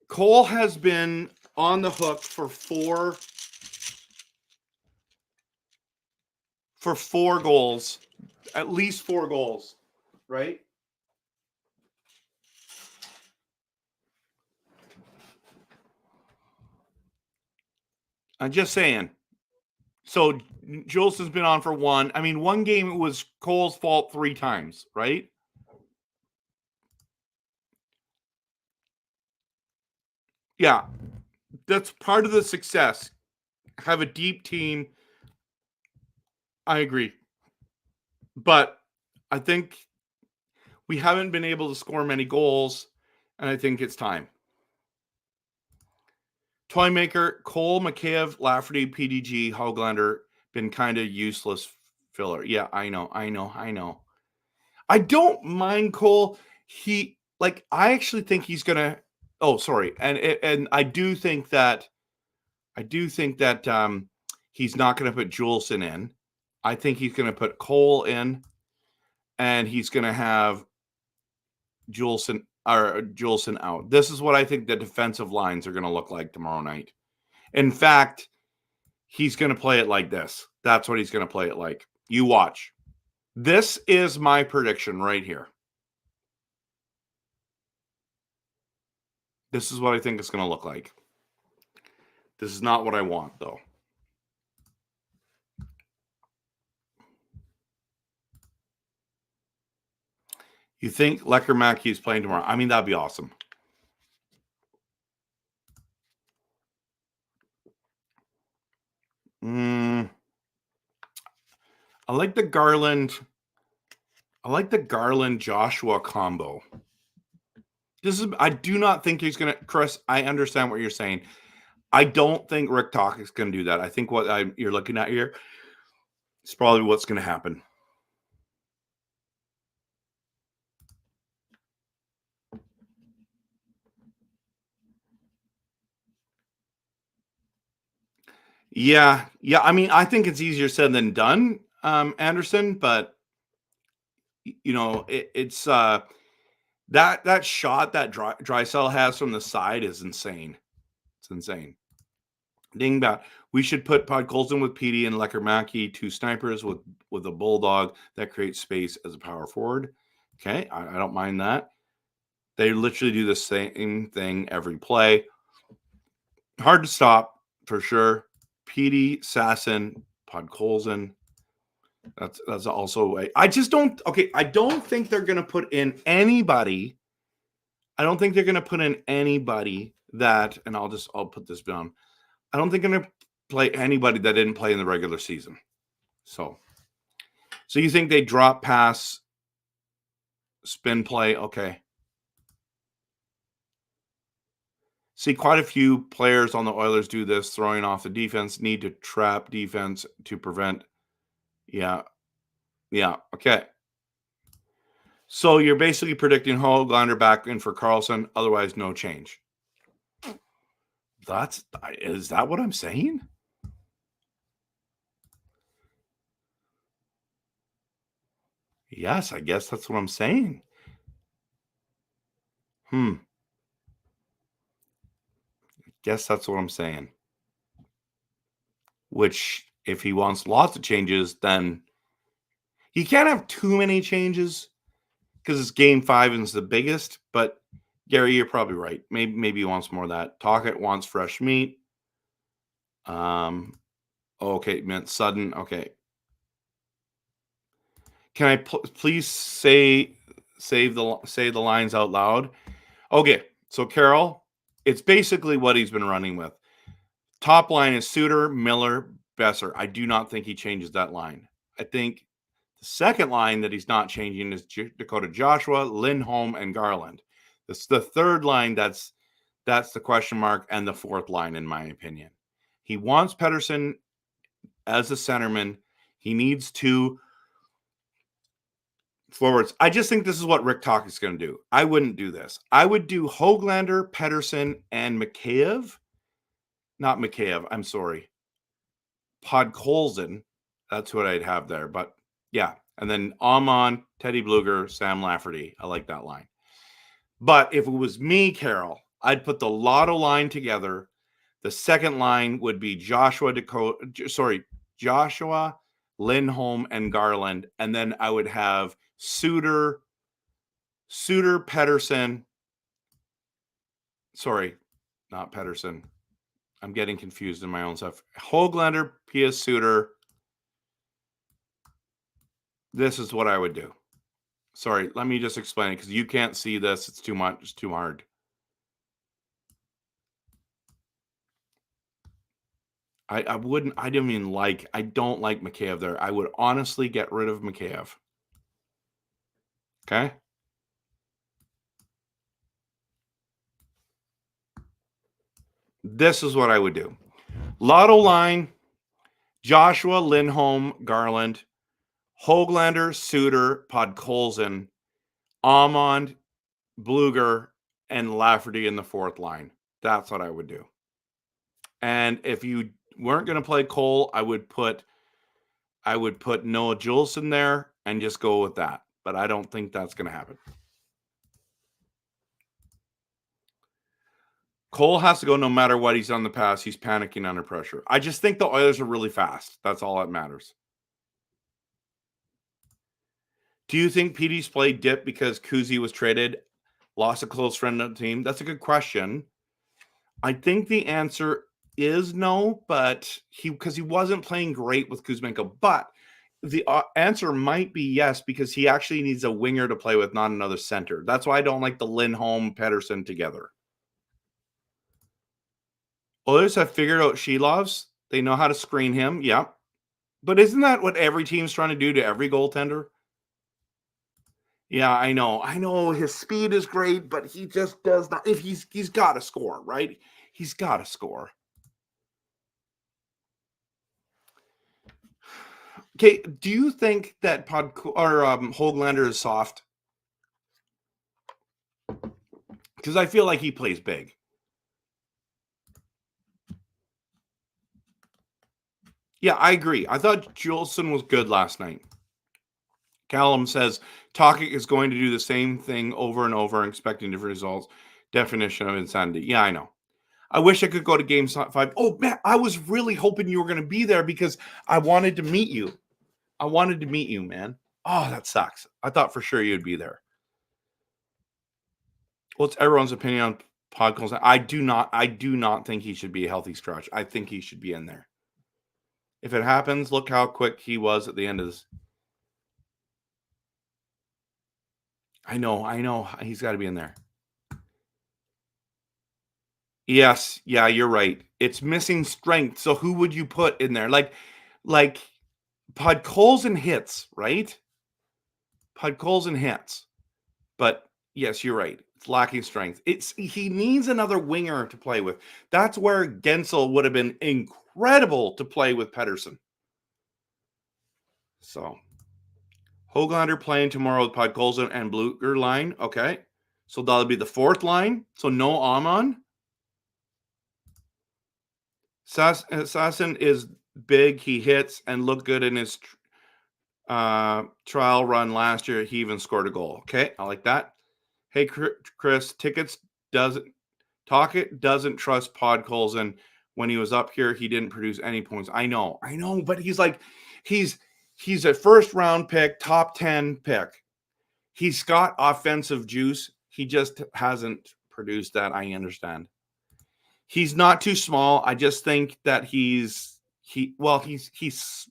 on the hook for four goals, at least 4 goals, right? I'm just saying. So Julesen's been on for 1. I mean, one game it was Cole's fault 3 times, right? Yeah, that's part of the success. Have a deep team. I agree. But I think we haven't been able to score many goals, and I think it's time. Toymaker, Cole, Mikheyev, Lafferty, PDG, Höglander, been kind of useless filler. Yeah, I know. I don't mind Cole. I actually think he's going to and I do think that he's not going to put Juleson in. I think he's going to put Cole in, and he's going to have Juleson out. This is what I think the defensive lines are going to look like tomorrow night. In fact, he's going to play it like this. That's what he's going to play it like. You watch. This is my prediction right here. This is what I think it's going to look like. This is not what I want, though. You think Lecker is playing tomorrow? I mean, that'd be awesome. I like the Garland Joshua combo. I do not think he's going to, Chris, I understand what you're saying. I don't think Rick Talk is going to do that. I think what you're looking at here is probably what's going to happen. Yeah. I mean, I think it's easier said than done, Anderson. But it's that shot that Drysdale has from the side is insane. It's insane. Dingbat. We should put Podkolzin with PD and Lecker 2 snipers with a bulldog that creates space as a power forward. Okay, I don't mind that. They literally do the same thing every play. Hard to stop for sure. PD, Sasson, Podkolzin. That's also I just don't. Okay, I don't think they're going to put in anybody I don't think they're going to put in anybody that, and I'll put this down. I don't think they're going to play anybody that didn't play in the regular season. So you think they drop pass, spin play? Okay. See, quite a few players on the Oilers do this, throwing off the defense, need to trap defense to prevent. Yeah. Okay. So you're basically predicting Höglander back in for Karlsson, otherwise no change. Is that what I'm saying? Yes, I guess that's what I'm saying. Guess that's what I'm saying. Which, if he wants lots of changes, then he can't have too many changes because it's game 5 and it's the biggest. But Gary, you're probably right. Maybe he wants more of that. Tocchet wants fresh meat. Okay, meant sudden. Okay. Can I please say the lines out loud? Okay, so Carol, it's basically what he's been running with. Top line is Suter, Miller, Besser. I do not think he changes that line. I think the second line that he's not changing is Dakota Joshua, Lindholm, and Garland. It's the third line that's the question mark, and the fourth line, in my opinion. He wants Pettersson as a centerman. He needs 2 forwards. I just think this is what Rick Tocchet is going to do. I wouldn't do this. I would do Höglander, Pettersson, and Mikheyev. Not Mikheyev. I'm sorry. Podkolzin. That's what I'd have there. But yeah. And then Amon, Teddy Bluger, Sam Lafferty. I like that line. But if it was me, Carol, I'd put the Lotto line together. The second line would be Joshua, Lindholm, and Garland. And then I would have Suter, Pettersson. Sorry, not Pettersson. I'm getting confused in my own stuff. Höglander, P.S. Suter. This is what I would do. Sorry, let me just explain it because you can't see this. It's too much. It's too hard. I don't like Mikheyev there. I would honestly get rid of Mikheyev. Okay? This is what I would do. Lotto line, Joshua, Lindholm, Garland, Höglander, Suter, Podkolzin, Amon, Bluger, and Lafferty in the fourth line. That's what I would do. And if you weren't going to play Cole, I would put Noah Juleson there and just go with that. But I don't think that's going to happen. Cole has to go no matter what. He's on the pass. He's panicking under pressure. I just think the Oilers are really fast. That's all that matters. Do you think PD's play dipped because Kuzi was traded, lost a close friend of the team? That's a good question. I think the answer is no, but because he wasn't playing great with Kuzmenko. But the answer might be yes, because he actually needs a winger to play with, not another center. That's why I don't like the Lindholm Pettersson together. Others have figured out Shilovs. They know how to screen him. Yep. But isn't that what every team's trying to do to every goaltender? Yeah, I know. I know his speed is great, but he just does not. If he's got to score, right? He's got to score. Okay, do you think that Höglander is soft? Because I feel like he plays big. Yeah, I agree. I thought Juleson was good last night. Callum says Tocchet is going to do the same thing over and over, expecting different results. Definition of insanity. Yeah, I know. I wish I could go to Game 5. Oh, man, I was really hoping you were going to be there because I wanted to meet you. Man. Oh, that sucks. I thought for sure you'd be there. What's everyone's opinion on Podkolzin? I do not think he should be a healthy scratch. I think he should be in there. If it happens, look how quick he was at the end of this. I know. He's got to be in there. Yes. Yeah, you're right. It's missing strength. So who would you put in there? Like Podkolzin hits, right? Podkolzin hits. But yes, you're right. It's lacking strength. He needs another winger to play with. That's where Gensel would have been incredible to play with Pedersen. So Hoglander playing tomorrow with Podkolzin and Blucher line. Okay. So that'll be the fourth line. So no Amon. Sasson is big. He hits and looked good in his trial run last year. He even scored a goal. Okay. I like that. Hey, Chris, Tocchet doesn't trust Podkolzin. When he was up here, he didn't produce any points. I know, but he's a first round pick, top 10 pick. He's got offensive juice. He just hasn't produced that. I understand. He's not too small. I just think that he's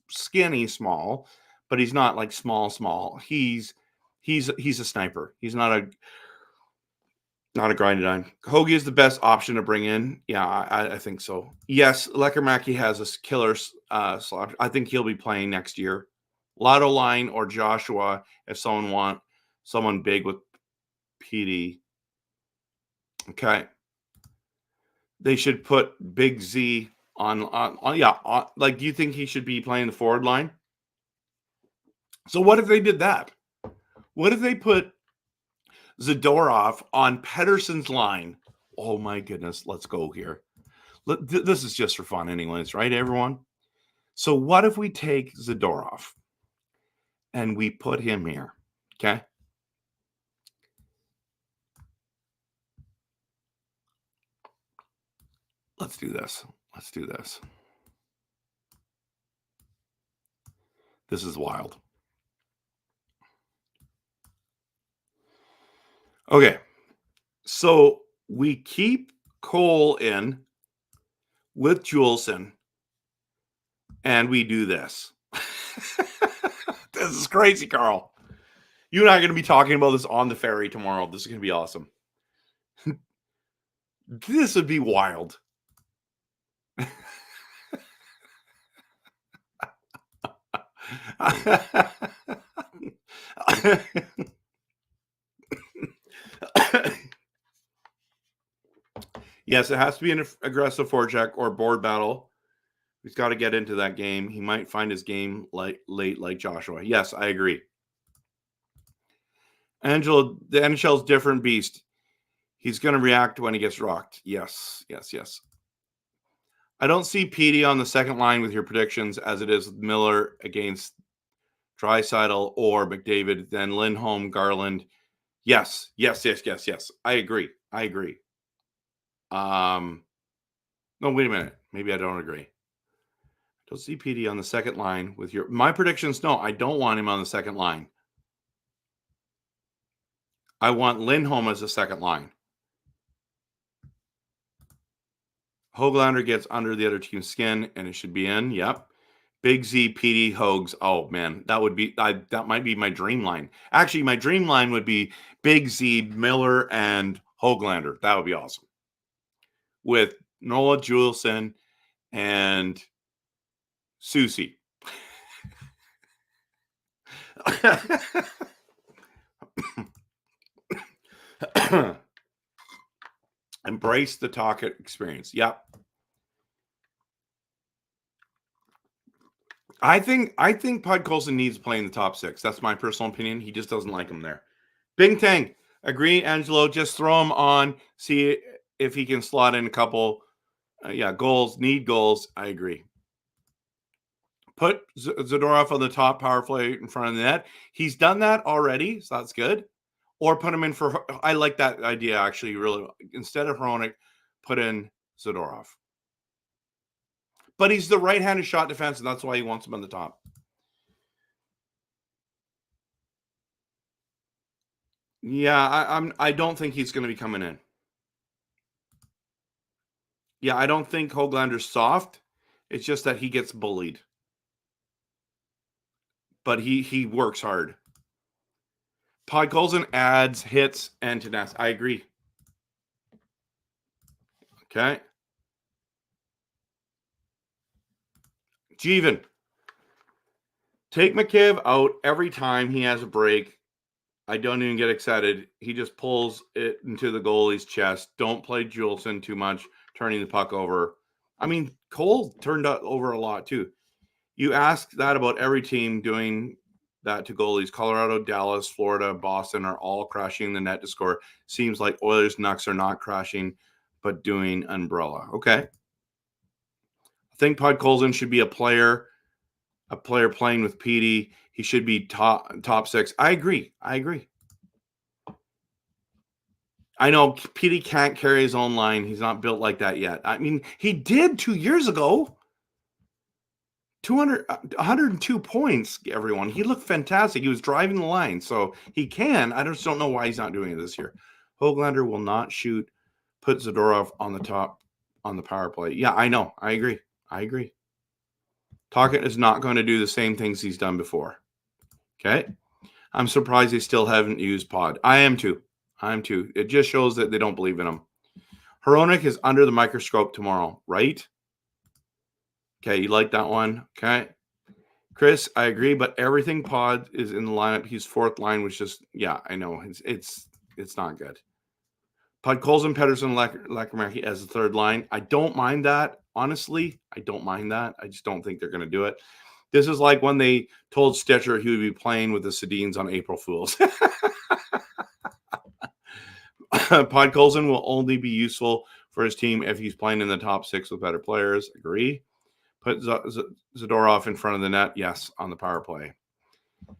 skinny small, but he's not like small. He's a sniper. He's not a grinded iron. Hoagie is the best option to bring in. Yeah, I think so. Yes, Lekermacki has a killer slot. I think he'll be playing next year. Lotto line or Joshua if someone big with PD. Okay. They should put Big Z on like, do you think he should be playing the forward line? So what if they did that? What if they put Zadorov on Pedersen's line? Oh my goodness, let's go here. This is just for fun anyways, right, everyone? So what if we take Zadorov and we put him here, okay? Let's do this. This is wild. Okay. So we keep Cole in with Juleson and we do this. This is crazy, Carl. You and I are going to be talking about this on the ferry tomorrow. This is going to be awesome. This would be wild. Yes, it has to be an aggressive forecheck or board battle. He's got to get into that game. He might find his game late like Joshua. Yes, I agree. Angelo, the NHL's different beast. He's going to react when he gets rocked. Yes. I don't see PD on the second line with your predictions as it is with Miller against Draisaitl or McDavid, then Lindholm, Garland. Yes. I agree. No, wait a minute. Maybe I don't agree. Don't see PD on the second line with my predictions. No, I don't want him on the second line. I want Lindholm as the second line. Hoglander gets under the other team's skin, and it should be in. Yep. Big Z, PD, Hogs. Oh man, that might be my dream line. Actually, my dream line would be Big Z, Miller, and Hoglander. That would be awesome. With Noah Juleson and Susie. Embrace the Tocchet experience. Yep. I think Podkolzin needs to play in the top six. That's my personal opinion. He just doesn't like him there. Bing Tang. Agree, Angelo. Just throw him on. See if he can slot in a couple. Goals. Need goals. I agree. Put Zadorov on the top power play in front of the net. He's done that already, so that's good. Or put him in for. I like that idea actually. Really, instead of Hronek, put in Zadorov. But he's the right-handed shot defense, and that's why he wants him on the top. Yeah, I don't think he's going to be coming in. Yeah, I don't think Hoglander's soft. It's just that he gets bullied. But he works hard. Podkolzin adds hits and tenacity. I agree. Okay. Jeevan, take McKiv out every time he has a break. I don't even get excited. He just pulls it into the goalie's chest. Don't play Juleson too much, turning the puck over. I mean, Cole turned over a lot too. You ask that about every team doing that to goalies. Colorado, Dallas, Florida, Boston are all crashing the net to score. Seems like Oilers, Nucks are not crashing, but doing umbrella. Okay. I think Podkolzin should be a player playing with Petey. He should be top six. I agree. I know Petey can't carry his own line. He's not built like that yet. I mean, he did 2 years ago. 102 points, everyone. He looked fantastic. He was driving the line, so he can. I just don't know why he's not doing it this year. Höglander will not shoot. Put Zadorov on the top on the power play. Yeah, I know. I agree. Tocchet is not going to do the same things he's done before. Okay? I'm surprised they still haven't used Pod. I am too. It just shows that they don't believe in him. Hronek is under the microscope tomorrow, right? Okay, you like that one? Okay. Chris, I agree, but everything Pod is in the lineup. His fourth line was just, yeah, I know. It's not good. Podkolzin, Pettersson, Lackermark as the third line. I don't mind that. Honestly, I don't mind that. I just don't think they're going to do it. This is like when they told Stetcher he would be playing with the Sedins on April Fools. Podkolzin will only be useful for his team if he's playing in the top six with better players. Agree. Put Zadorov in front of the net. Yes, on the power play.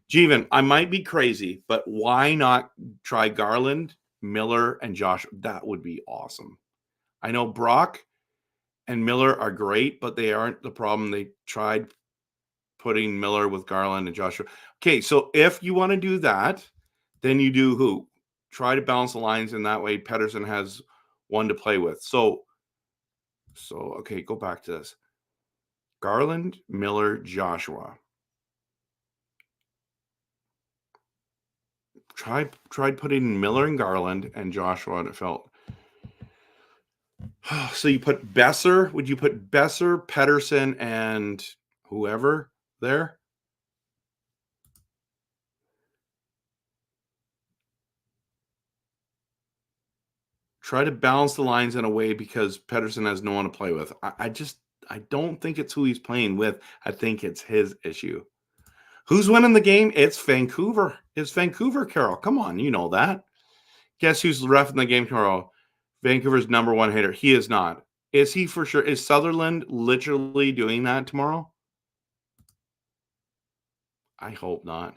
Jeevan, I might be crazy, but why not try Garland, Miller, and Josh? That would be awesome. I know Brock and Miller are great, but they aren't the problem. They tried putting Miller with Garland and Joshua. Okay, so if you want to do that, then you do who? Try to balance the lines in that way. Pettersson has one to play with. So okay, go back to this. Garland, Miller, Joshua. Tried putting Miller and Garland and Joshua, and it felt. So you put Besser. Would you put Besser, Pettersson, and whoever there? Try to balance the lines in a way because Pettersson has no one to play with. I don't think it's who he's playing with. I think it's his issue. Who's winning the game? It's Vancouver. It's Vancouver, Carol. Come on, you know that. Guess who's ref in the game tomorrow? Vancouver's number one hitter. He is not. Is he for sure? Is Sutherland literally doing that tomorrow? I hope not.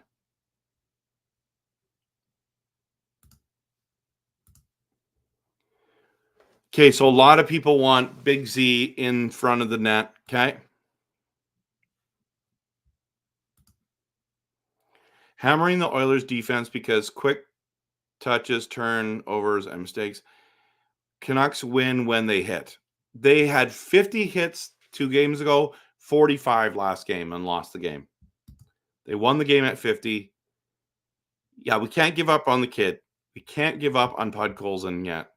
Okay, so a lot of people want Big Z in front of the net. Okay. Hammering the Oilers defense because quick touches, turnovers, and mistakes. Canucks win when they hit. They had 50 hits 2 games ago, 45 last game, and lost the game. They won the game at 50. Yeah, we can't give up on the kid. We can't give up on Podkolzin yet.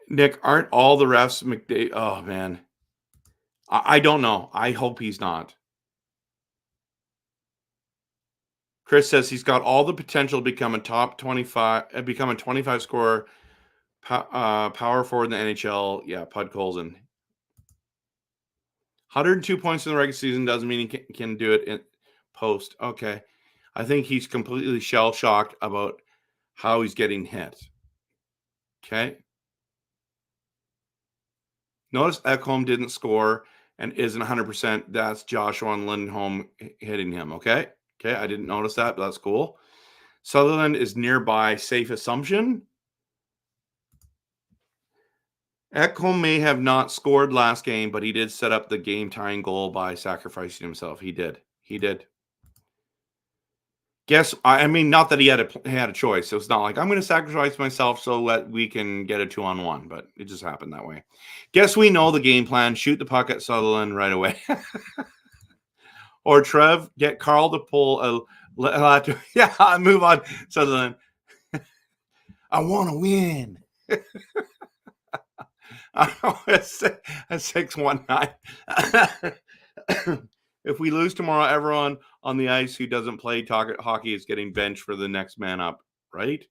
Nick, aren't all the refs McDavid? Oh, man. I don't know. I hope he's not. Chris says he's got all the potential to become a top 25, become a 25 scorer, power forward in the NHL. Yeah, Podkolzin. 102 points in the regular season doesn't mean he can do it in post. Okay. I think he's completely shell-shocked about how he's getting hit. Okay. Notice Ekholm didn't score and isn't 100%. That's Joshua and Lindholm hitting him. Okay. I didn't notice that, but that's cool. Sutherland is nearby. Safe assumption. Ekholm may have not scored last game, but he did set up the game-tying goal by sacrificing himself. He did. Guess, I mean, not that he had a choice. So it's not like I'm going to sacrifice myself so that we can get a 2-on-1, but it just happened that way. Guess we know the game plan. Shoot the puck at Sutherland right away. Or Trev, get Carl to pull a yeah, move on, Sutherland. I want to win. It's 619. If we lose tomorrow, everyone on the ice who doesn't play hockey is getting benched for the next man up, right?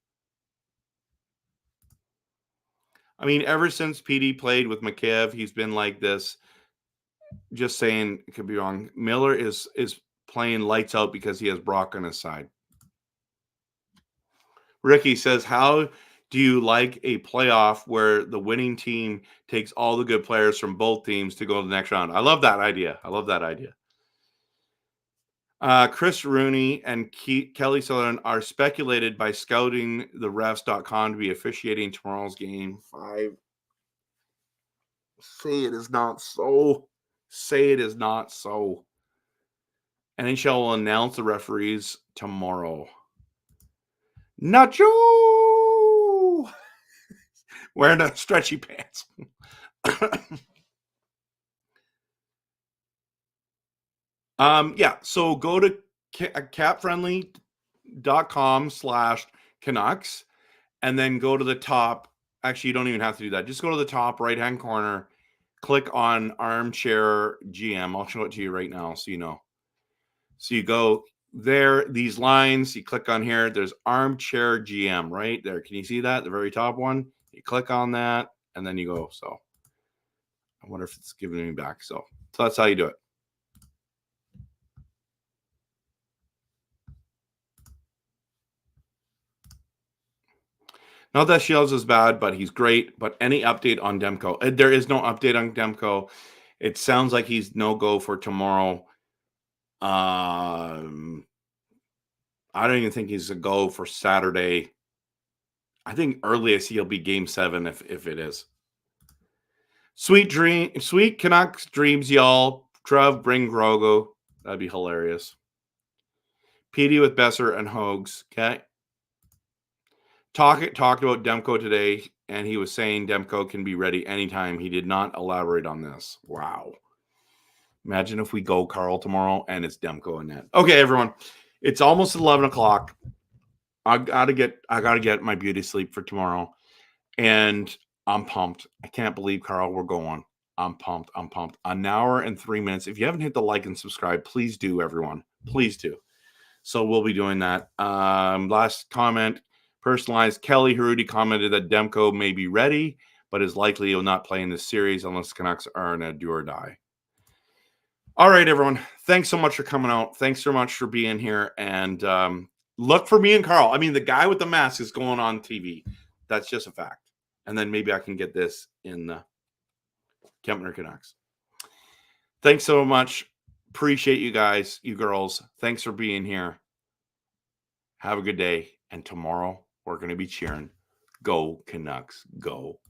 I mean, ever since PD played with McKev, he's been like this. Just saying, it could be wrong. Miller is playing lights out because he has Brock on his side. Ricky says, how do you like a playoff where the winning team takes all the good players from both teams to go to the next round? I love that idea. Chris Rooney and Kelly Sutherland are speculated by scouting the refs.com to be officiating tomorrow's game 5. Say it is not so. NHL will announce the referees tomorrow. Nacho! Wearing the stretchy pants. Yeah, so go to capfriendly.com/Canucks and then go to the top. Actually, you don't even have to do that. Just go to the top right-hand corner, click on Armchair GM. I'll show it to you right now so you know. So you go there, these lines, you click on here. There's Armchair GM right there. Can you see that? The very top one? You click on that, and then you go. So I wonder if it's giving me back. So that's how you do it. Not that Shields is bad, but he's great. But any update on Demko? There is no update on Demko. It sounds like he's no-go for tomorrow. I don't even think he's a go for Saturday. I think earliest he'll be game 7 if it is. Sweet Canucks dreams, y'all. Trev, bring Grogo. That'd be hilarious. PD with Besser and Hogs. Okay. Talked about Demko today, and he was saying Demko can be ready anytime. He did not elaborate on this. Wow. Imagine if we go Carl tomorrow and it's Demko and net. Okay, everyone. It's almost 11 o'clock. I gotta get my beauty sleep for tomorrow. And I'm pumped. I can't believe, Carl, we're going. I'm pumped. An hour and 3 minutes. If you haven't hit the like and subscribe, please do, everyone. Please do. So we'll be doing that. Last comment, personalized. Kelly Harudi commented that Demko may be ready, but is likely he will not play in this series unless the Canucks are in a do or die. All right, everyone. Thanks so much for coming out. Thanks so much for being here. And look for me and Carl. I mean, the guy with the mask is going on TV. That's just a fact. And then maybe I can get this in the Kempner Canucks. Thanks so much. Appreciate you guys, you girls. Thanks for being here. Have a good day. And tomorrow we're going to be cheering. Go Canucks. Go.